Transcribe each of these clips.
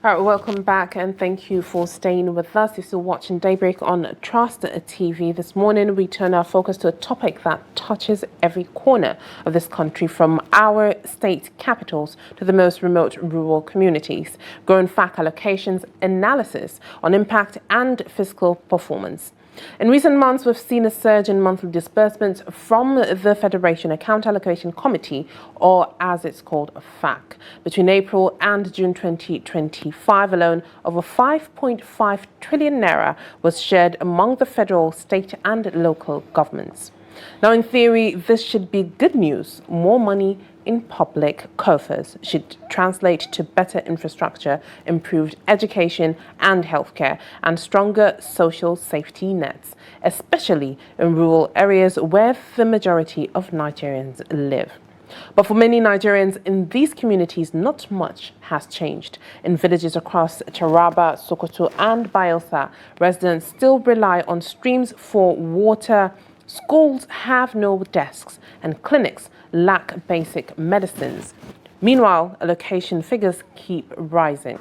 All right, welcome back and thank you for staying with us. You're still watching Daybreak on Trust TV. This morning, we turn our focus to a topic that touches every corner of this country, from our state capitals to the most remote rural communities. Growing FAAC allocations, analysis on impact and fiscal performance. In recent months, we've seen a surge in monthly disbursements from the Federation Account Allocation Committee, or as it's called, FAAC. Between April and June 2025 alone, over 5.5 trillion naira was shared among the federal, state and local governments. Now, in theory, this should be good news. More money in public coffers should translate to better infrastructure, improved education and healthcare, and stronger social safety nets, especially in rural areas where the majority of Nigerians live. But for many Nigerians in these communities, not much has changed. In villages across Taraba, Sokoto and Bayelsa, residents still rely on streams for water. Schools have no desks and clinics lack basic medicines. Meanwhile, allocation figures keep rising.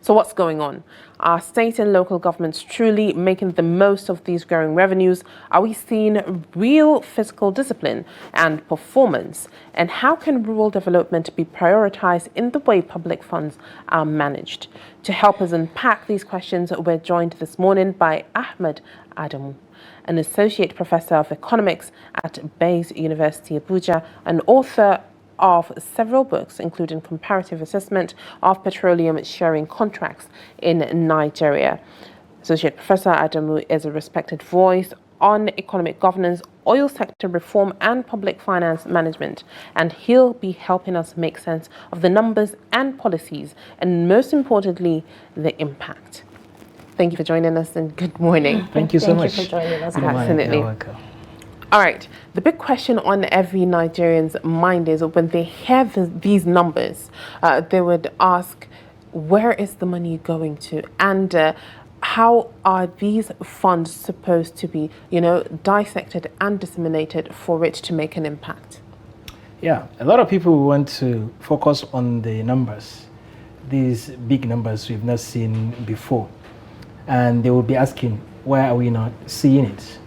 So what's going on? Are state and local governments truly making the most of these growing revenues? Are we seeing real fiscal discipline and performance? And how can rural development be prioritized in the way public funds are managed? To help us unpack these questions, we're joined this morning by Ahmed Adamu, an associate professor of economics at Baze University, Abuja, and author of several books, including Comparative Assessment of Petroleum Sharing Contracts in Nigeria. Associate Professor Adamu is a respected voice on economic governance, oil sector reform, and public finance management, and he'll be helping us make sense of the numbers and policies, and most importantly, the impact. Thank you for joining us and good morning. Thank you so much. Thank you for joining us. Absolutely. You're welcome. All right. The big question on every Nigerian's mind is when they hear these numbers, they would ask, where is the money going to? And how are these funds supposed to be, dissected and disseminated for it to make an impact? Yeah, a lot of people want to focus on the numbers, these big numbers we've not seen before. And they will be asking, why are we not seeing it?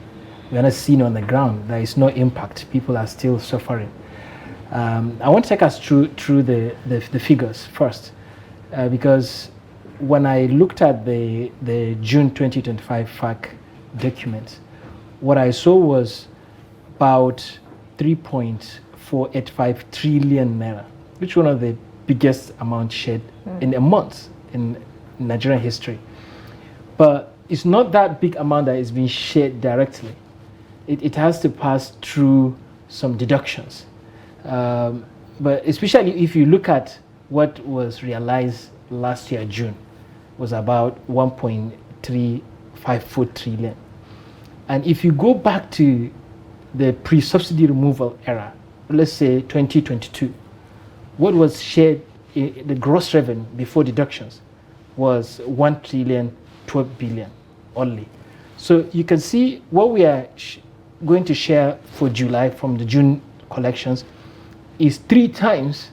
We are not seeing it on the ground. There is no impact. People are still suffering. I want to take us through the figures first, because when I looked at the June 2025 FAAC document, what I saw was about 3.485 trillion naira, which is one of the biggest amounts shared in a month in Nigerian history. But it's not that big amount that is being shared directly. It has to pass through some deductions. But especially if you look at what was realized last year, June, was about 1.354 trillion. And if you go back to the pre-subsidy removal era, let's say 2022, what was shared, the gross revenue before deductions was 1 trillion 12 billion only. So you can see what we are going to share for July from the June collections is 3 times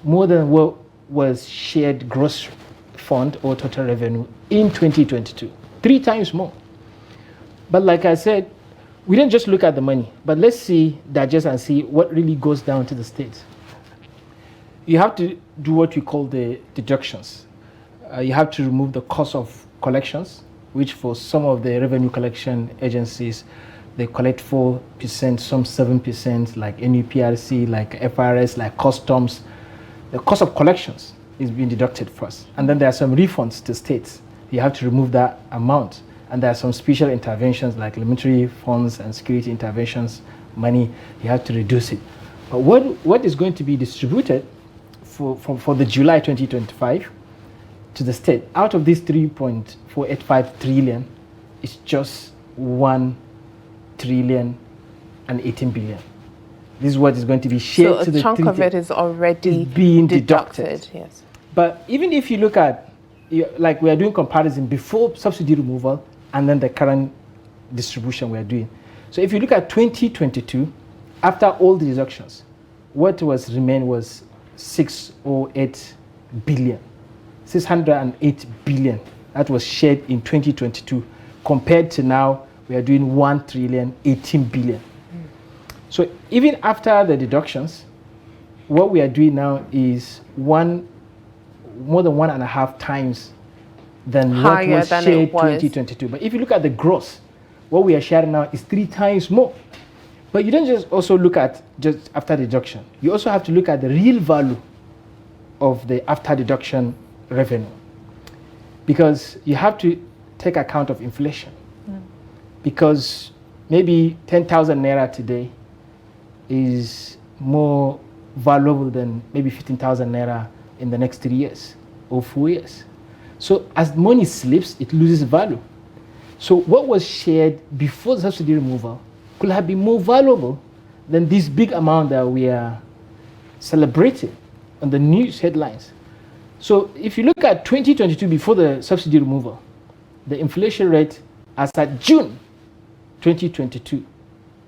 more than what was shared gross fund or total revenue in 2022. 3 times more. But like I said, we didn't just look at the money, but let's digest and see what really goes down to the states. You have to do what we call the deductions. You have to remove the cost of collections, which for some of the revenue collection agencies, they collect 4%, some 7%, like NUPRC, like FRS, like customs. The cost of collections is being deducted first. And then there are some refunds to states. You have to remove that amount. And there are some special interventions like military funds and security interventions money. You have to reduce it. But what is going to be distributed for the July 2025 to the state, out of this 3.485 trillion, is just 1 trillion and 18 billion. This is what is going to be shared to the So a chunk of it is already being deducted. Yes. But even if you look at, like we are doing comparison before subsidy removal and then the current distribution we are doing. So if you look at 2022, after all the deductions, what was remained was 608 billion. 608 billion that was shared in 2022, compared to now we are doing 1,018 billion. So even after the deductions, what we are doing now is more than 1.5 times than what was shared 2022. But if you look at the gross, what we are sharing now is 3 times more. But you don't just also look at just after deduction. You also have to look at the real value of the after deduction revenue, because you have to take account of inflation. Because maybe 10,000 naira today is more valuable than maybe 15,000 naira in the next 3 years or 4 years. So as money slips, it loses value. So what was shared before the subsidy removal could have been more valuable than this big amount that we are celebrating on the news headlines. So if you look at 2022 before the subsidy removal, the inflation rate as at June 2022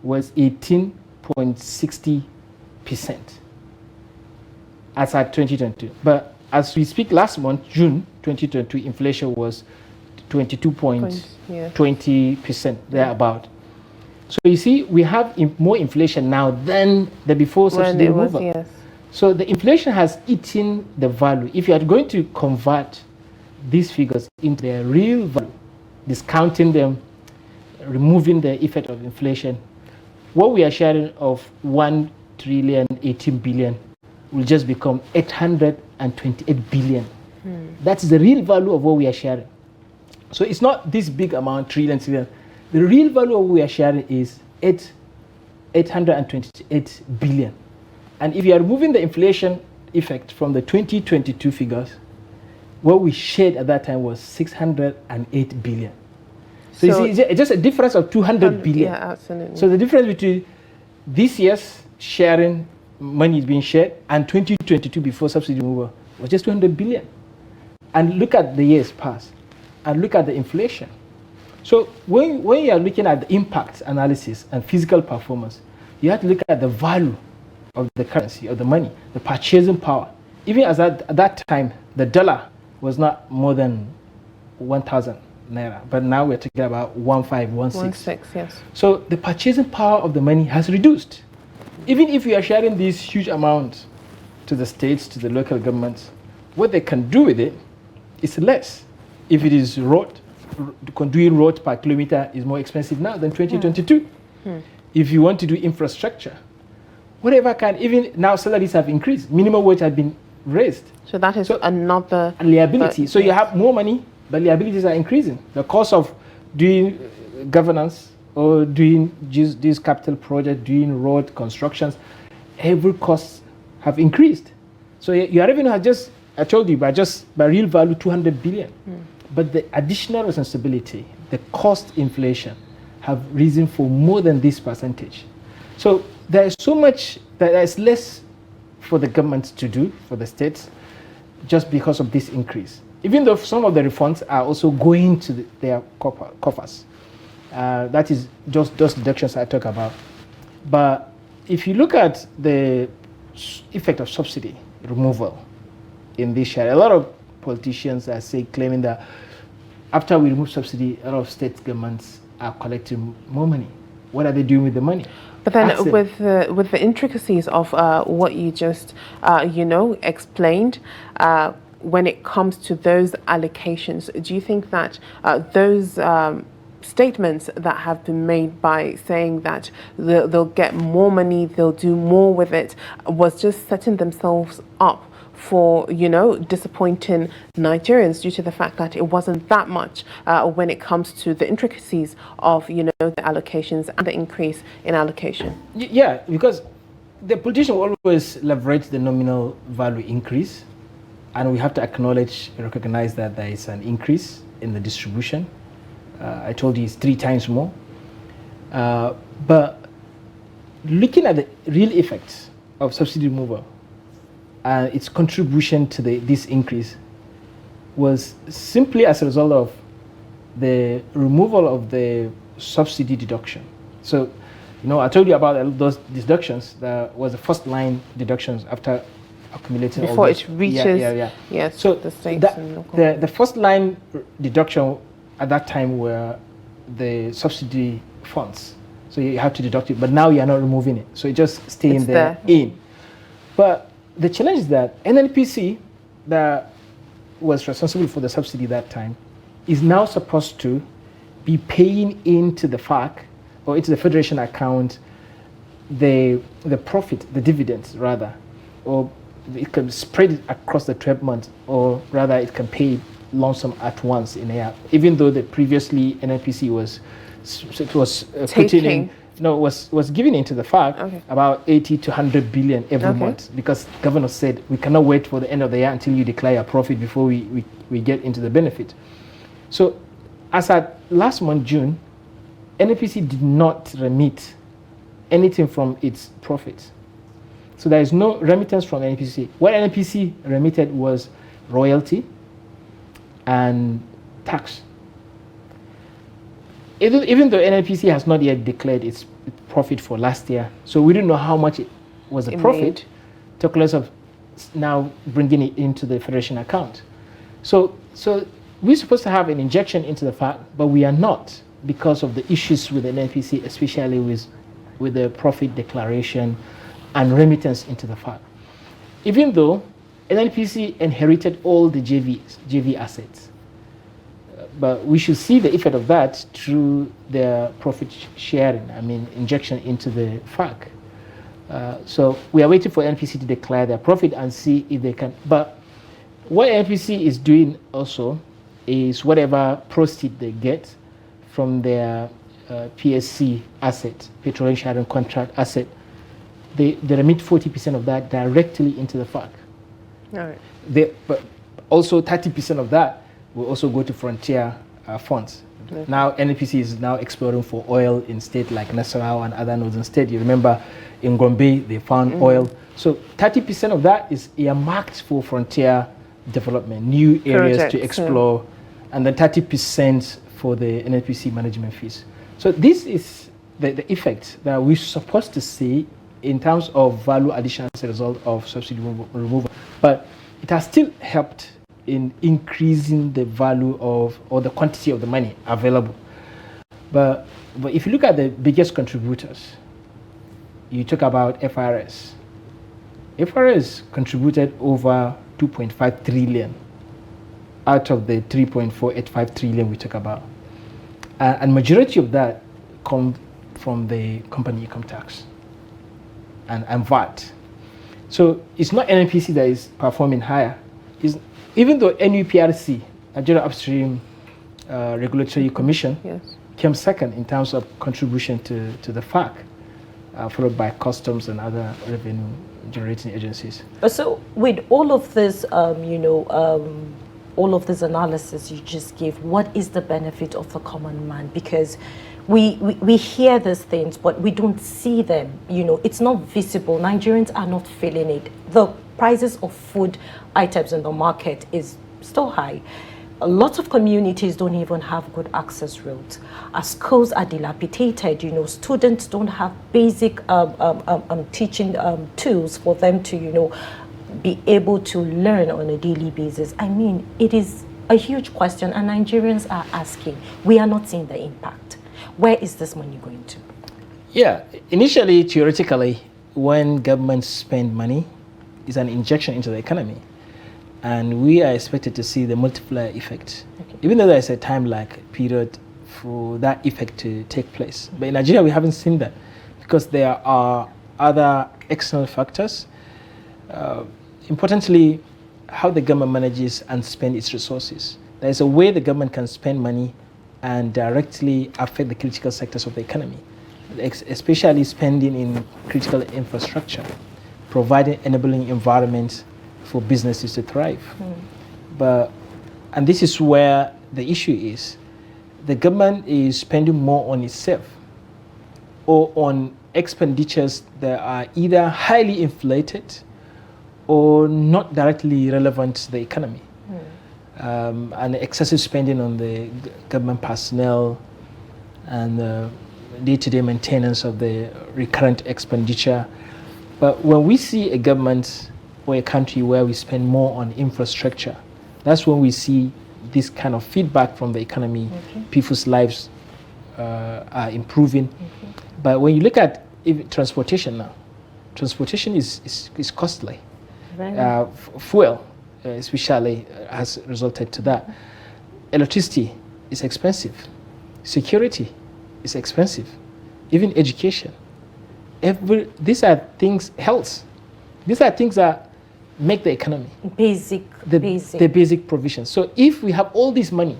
was 18.60% as at 2022. But as we speak, last month, June 2022, inflation was 22.20%, thereabout. So you see, we have more inflation now than the before subsidy removal. Yes. So the inflation has eaten the value. If you are going to convert these figures into their real value, discounting them, removing the effect of inflation, what we are sharing of 1,018 billion will just become 828 billion. That's the real value of what we are sharing. So it's not this big amount, trillions. The real value of what we are sharing is 828 billion. And if you are removing the inflation effect from the 2022 figures, what we shared at that time was 608 billion. So you see, it's just a difference of 200 billion. Yeah, absolutely. So the difference between this year's sharing, money is being shared, and 2022 before subsidy removal was just 200 billion. And look at the years past, and look at the inflation. So when you are looking at the impact analysis and physical performance, you have to look at the value of the currency, of the money, the purchasing power. Even as at that time, the dollar was not more than 1,000 naira, but now we're talking about 1,516. Yes. So the purchasing power of the money has reduced. Even if you are sharing these huge amounts to the states, to the local governments, what they can do with it is less. If it is road, doing road per kilometer is more expensive now than 2022. If you want to do infrastructure, whatever kind, even now salaries have increased, minimum wage has been raised. So that is another liability. So you have more money, but liabilities are increasing. The cost of doing governance or doing this capital project, doing road constructions, every cost have increased. So your revenue has just, I told you, by real value 200 billion. But the additional responsibility, the cost inflation, have risen for more than this percentage. So there is so much, there is less for the government to do, for the states, just because of this increase. Even though some of the refunds are also going to their coffers. That is just those deductions I talk about. But if you look at the effect of subsidy removal in this share, a lot of politicians are claiming that after we remove subsidy, a lot of state governments are collecting more money. What are they doing with the money? But then with the intricacies of what you just explained, when it comes to those allocations, do you think that those statements that have been made by saying that they'll get more money, they'll do more with it, was just setting themselves up for, disappointing Nigerians due to the fact that it wasn't that much when it comes to the intricacies of, the allocations and the increase in allocation? Yeah, because the politician will always leverage the nominal value increase, and we have to acknowledge and recognize that there is an increase in the distribution. I told you it's 3 times more. But looking at the real effects of subsidy removal, its contribution to this increase was simply as a result of the removal of the subsidy deduction. So, I told you about those deductions. That was the first line deductions after accumulating before all it reaches yes, so the states that, and local. the first line deduction at that time were the subsidy funds, so you have to deduct it, but now you are not removing it, so it just staying there in. But the challenge is that NNPC, that was responsible for the subsidy that time, is now supposed to be paying into the FAAC or into the federation account the profit, the dividends rather, or it can spread it across the 12 months, or rather it can pay lump sum at once in a year, even though the previously NNPC was putting in, was giving into the FAAC about 80 to 100 billion every month, because governor said we cannot wait for the end of the year until you declare a profit before we get into the benefit. So as at last month, June, NNPC did not remit anything from its profits. So there is no remittance from NNPC. What NNPC remitted was royalty and tax. Even though NNPC has not yet declared its profit for last year, so we don't know how much it was a profit, talk less of now bringing it into the federation account. So we're supposed to have an injection into the FAAC, but we are not, because of the issues with NNPC, especially with the profit declaration and remittance into the FAAC. Even though NNPC inherited all the JV assets, but we should see the effect of that through their profit sharing, injection into the FAAC. So we are waiting for NNPC to declare their profit and see if they can. But what NNPC is doing also is whatever proceeds they get from their PSC asset, petroleum sharing contract asset, they remit 40% of that directly into the FAAC. All right. But also 30% of that will also go to frontier funds. Okay. Now NNPC is now exploring for oil in states like Nasarawa and other northern states. You remember in Gombe they found oil. So 30% of that is earmarked for frontier development, new areas to explore, and then 30% for the NNPC management fees. So this is the effect that we're supposed to see in terms of value addition as a result of subsidy removal. But it has still helped in increasing the value of, or the quantity of the money available. But if you look at the biggest contributors, you talk about FRS. FRS contributed over 2.5 trillion out of the 3.485 trillion we talk about. And majority of that come from the company income tax and VAT. So it's not NNPC that is performing higher. Even though NUPRC, Nigeria Upstream Regulatory Commission, came second in terms of contribution to the FAAC, followed by customs and other revenue generating agencies. So with all of this, all of this analysis you just gave, what is the benefit of the common man? Because we hear these things, but we don't see them. It's not visible. Nigerians are not feeling it. The prices of food items in the market is still high. A lot of communities don't even have good access roads. Our schools are dilapidated. Students don't have basic teaching tools for them to, be able to learn on a daily basis. It is a huge question, and Nigerians are asking. We are not seeing the impact. Where is this money going to? Yeah, initially, theoretically, when governments spend money, it's an injection into the economy. And we are expected to see the multiplier effect, even though there's a time lag period for that effect to take place. But in Nigeria, we haven't seen that because there are other external factors. Importantly, how the government manages and spends its resources. There's a way the government can spend money and directly affect the critical sectors of the economy, especially spending in critical infrastructure, providing enabling environments for businesses to thrive. And this is where the issue is. The government is spending more on itself or on expenditures that are either highly inflated or not directly relevant to the economy. And excessive spending on the government personnel and the day-to-day maintenance of the recurrent expenditure. But when we see a government or a country where we spend more on infrastructure, that's when we see this kind of feedback from the economy. People's lives are improving. But when you look at even transportation now, transportation is costly. Fuel, especially, has resulted to that. Electricity is expensive. Security is expensive. Even education. These are things, health. These are things that make the economy. The basic provisions. So if we have all this money,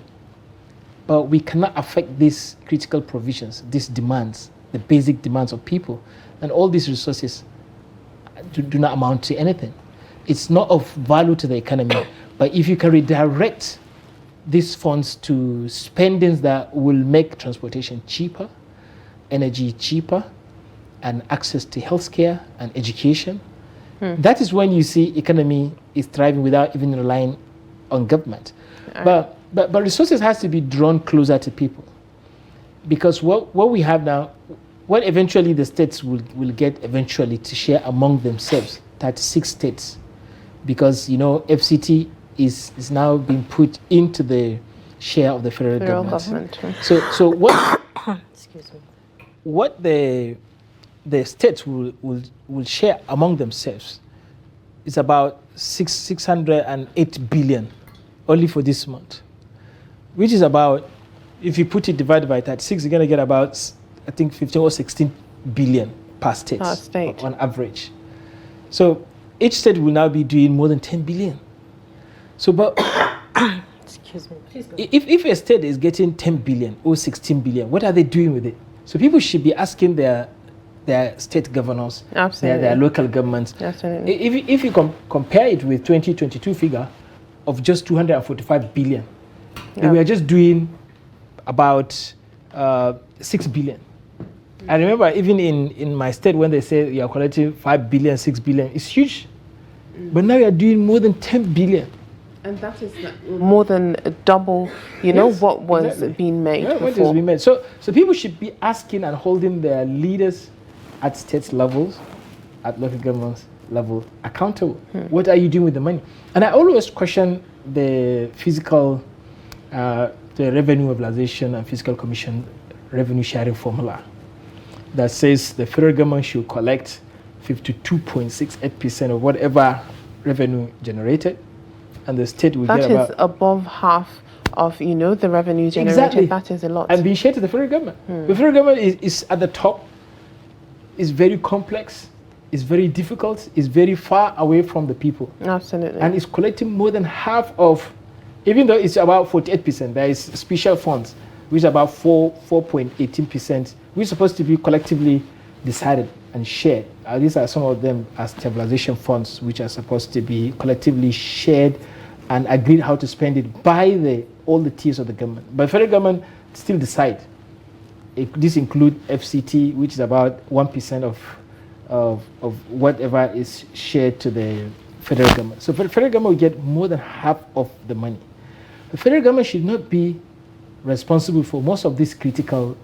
but we cannot affect these critical provisions, these demands, the basic demands of people, and all these resources do not amount to anything. It's not of value to the economy. But if you can redirect these funds to spendings that will make transportation cheaper, energy cheaper, and access to healthcare and education, that is when you see economy is thriving without even relying on government. But resources has to be drawn closer to people, because what we have now, what eventually the states will get eventually to share among themselves, 36 states, because FCT is now being put into the share of the federal government. So what Excuse me. What the states will share among themselves is about 608 billion only for this month, which is about, if you put it divided by 36, you're going to get about, I think, 15 or 16 billion per state. On average. So each state will now be doing more than 10 billion. So, but Excuse me. Please go. If a state is getting 10 billion or 16 billion, what are they doing with it? So people should be asking their state governors, their local governments. Absolutely. If you compare it with 2022 figure of just 245 billion, we are just doing about 6 billion. I remember even in my state when they say you are collecting 5 billion, 6 billion, it's huge. But now you are doing more than 10 billion. And that is more than double, what was being made before. What is being made. So people should be asking and holding their leaders at state levels, at local governments level, accountable. What are you doing with the money? And I always question the fiscal, the revenue mobilization and fiscal commission revenue sharing formula that says the federal government should collect 52.68% of whatever revenue generated, and the state will get about... That is above half of, the revenue generated. Exactly. That is a lot. And being shared to the federal government. The federal government is at the top, is very complex, is very difficult, is very far away from the people. Absolutely. And it's collecting more than half of, even though it's about 48%, there is special funds, which is about 4.18%, which is supposed to be collectively decided and shared. These are some of them as stabilization funds, which are supposed to be collectively shared and agreed how to spend it by all the tiers of the government. But the federal government still decide. This includes FCT, which is about 1% of whatever is shared to the federal government. So the federal government will get more than half of the money. The federal government should not be responsible for most of these critical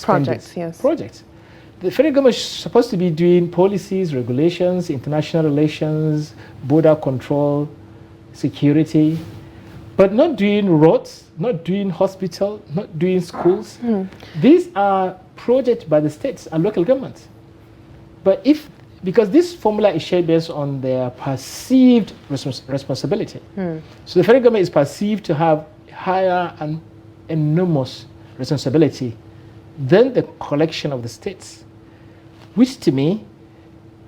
projects. The federal government is supposed to be doing policies, regulations, international relations, border control, security, but not doing roads, not doing hospitals, not doing schools. These are projects by the states and local governments. But because this formula is shared based on their perceived responsibility. So the federal government is perceived to have higher and enormous responsibility than the collection of the states, which to me,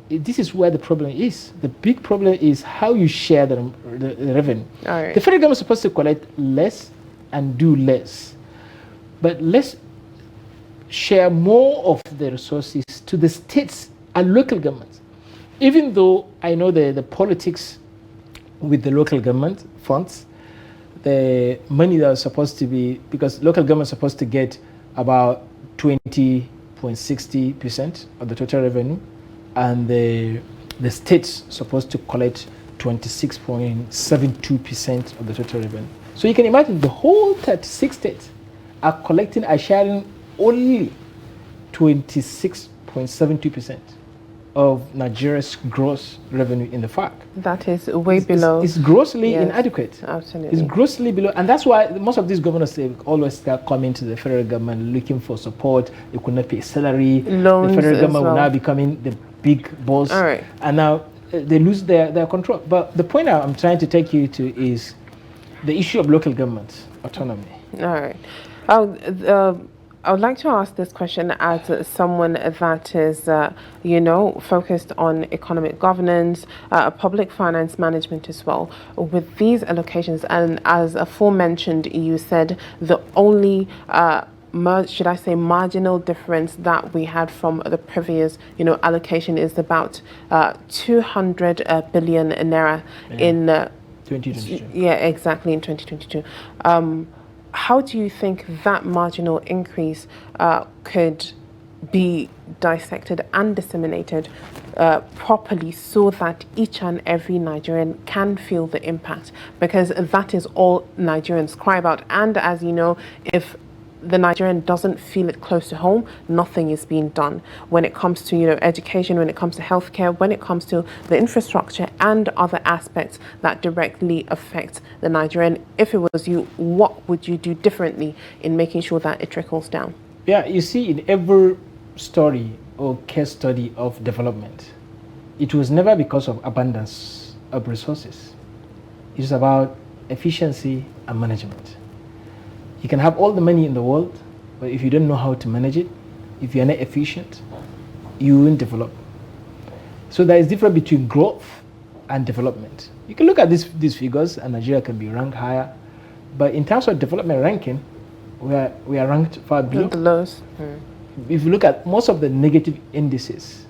this is where the problem is. The big problem is how you share the revenue. Right. The federal government is supposed to collect less and do less, but let's share more of the resources to the states and local governments. Even though I know the politics with the local government funds, the money that was supposed to be, because local government is supposed to get about 20.60% of the total revenue, and the state's supposed to collect 26.72% of the total revenue. So you can imagine the whole 36 states are sharing only 26.72% of Nigeria's gross revenue in the FAAC. That is way below. It's grossly Yes, inadequate. absolutely. It's grossly below. And that's why most of these governors, they always start coming to the federal government looking for support. They could not pay salary. Loans the federal as government well. will now becoming the big boss. All right. And now they lose their control. But the point I'm trying to take you to is the issue of local government autonomy. All right. I would like to ask this question as someone that is, focused on economic governance, public finance management as well. With these allocations, and as aforementioned, you said the only marginal difference that we had from the previous, allocation is about 200 billion naira in 2022. Yeah, exactly, in 2022. How do you think that marginal increase could be dissected and disseminated properly so that each and every Nigerian can feel the impact? Because that is all Nigerians cry about. And as you know, if the Nigerian doesn't feel it close to home, nothing is being done when it comes to education, when it comes to healthcare, when it comes to the infrastructure and other aspects that directly affect the Nigerian. If it was you, what would you do differently in making sure that it trickles down? Yeah, you see, in every story or case study of development, it was never because of abundance of resources. It is about efficiency and management. You can have all the money in the world, but if you don't know how to manage it, if you're not efficient, you won't develop. So there is difference between growth and development. You can look at these figures, and Nigeria can be ranked higher, but in terms of development ranking, we are ranked far below. The lowest. If you look at most of the negative indices,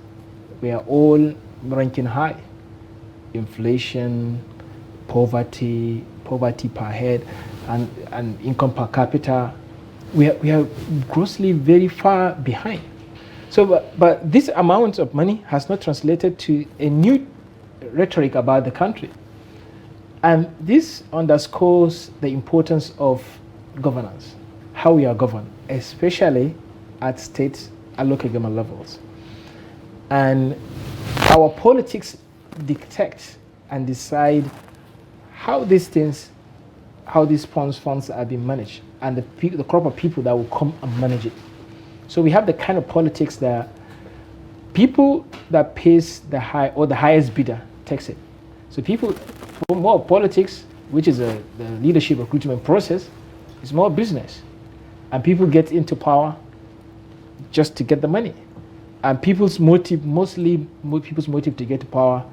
we are all ranking high. Inflation, poverty per head, and income per capita, we are grossly very far behind. So, but this amount of money has not translated to a new rhetoric about the country. And this underscores the importance of governance, how we are governed, especially at state and local government levels. And our politics dictate and decide how these funds are being managed, and the crop of people that will come and manage it. So we have the kind of politics that people that pays the highest bidder takes it. So people, for more politics, which is the leadership recruitment process, is more business, and people get into power just to get the money. And people's motive to get to power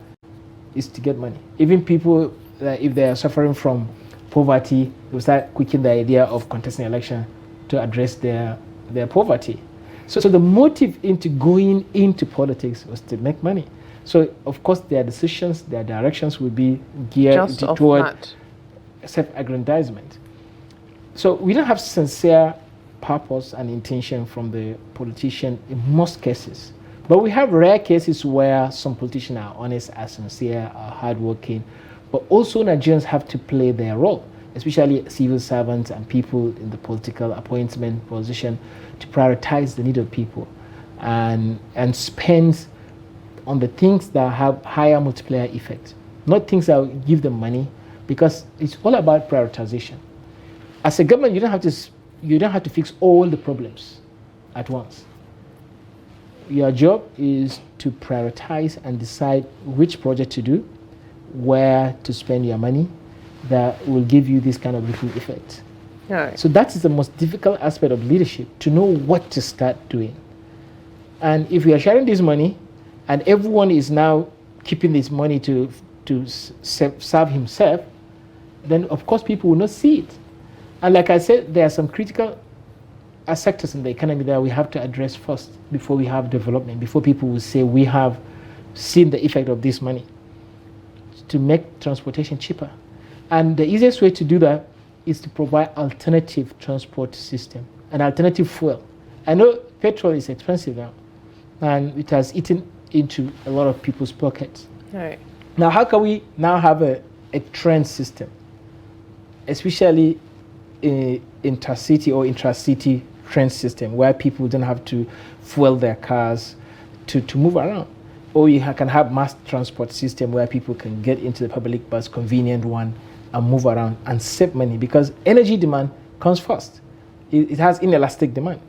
is to get money. Even people, if they are suffering from poverty, they will start quicking the idea of contesting election to address their poverty. So the motive into going into politics was to make money. So of course their decisions, their directions will be geared toward self-aggrandizement. So we don't have sincere purpose and intention from the politician in most cases. But we have rare cases where some politicians are honest, are sincere, are hardworking. But also Nigerians have to play their role, especially civil servants and people in the political appointment position, to prioritize the need of people and spend on the things that have higher multiplier effect, not things that will give them money, because it's all about prioritization. As a government, you don't have to fix all the problems at once. Your job is to prioritize and decide which project to do, where to spend your money that will give you this kind of ripple effect. Right. So that is the most difficult aspect of leadership, to know what to start doing. And if we are sharing this money and everyone is now keeping this money to serve himself, then of course people will not see it. And like I said, there are some critical sectors in the economy that we have to address first before we have development, before people will say we have seen the effect of this money, to make transportation cheaper. And the easiest way to do that is to provide alternative transport system, an alternative fuel. I know petrol is expensive now, and it has eaten into a lot of people's pockets. Right. Now, how can we now have a train system, especially intercity or intracity train system, where people don't have to fuel their cars to move around? or you can have mass transport system where people can get into the public bus, convenient one, and move around and save money, because energy demand comes first. It has inelastic demand.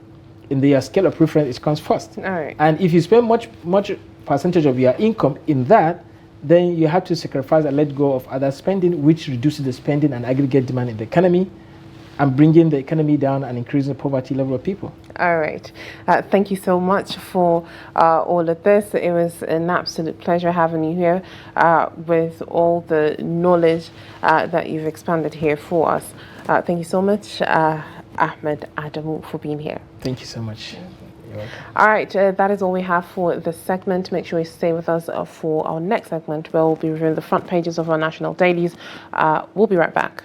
In the scale of preference, it comes first. All right. And if you spend much percentage of your income in that, then you have to sacrifice and let go of other spending, which reduces the spending and aggregate demand in the economy, and bringing the economy down and increasing the poverty level of people. All right. Thank you so much for all of this. It was an absolute pleasure having you here with all the knowledge that you've expanded here for us. Thank you so much, Ahmed, Adamu, for being here. Thank you so much. You're welcome. All right, that is all we have for this segment. Make sure you stay with us for our next segment, where we'll be reviewing the front pages of our national dailies. We'll be right back.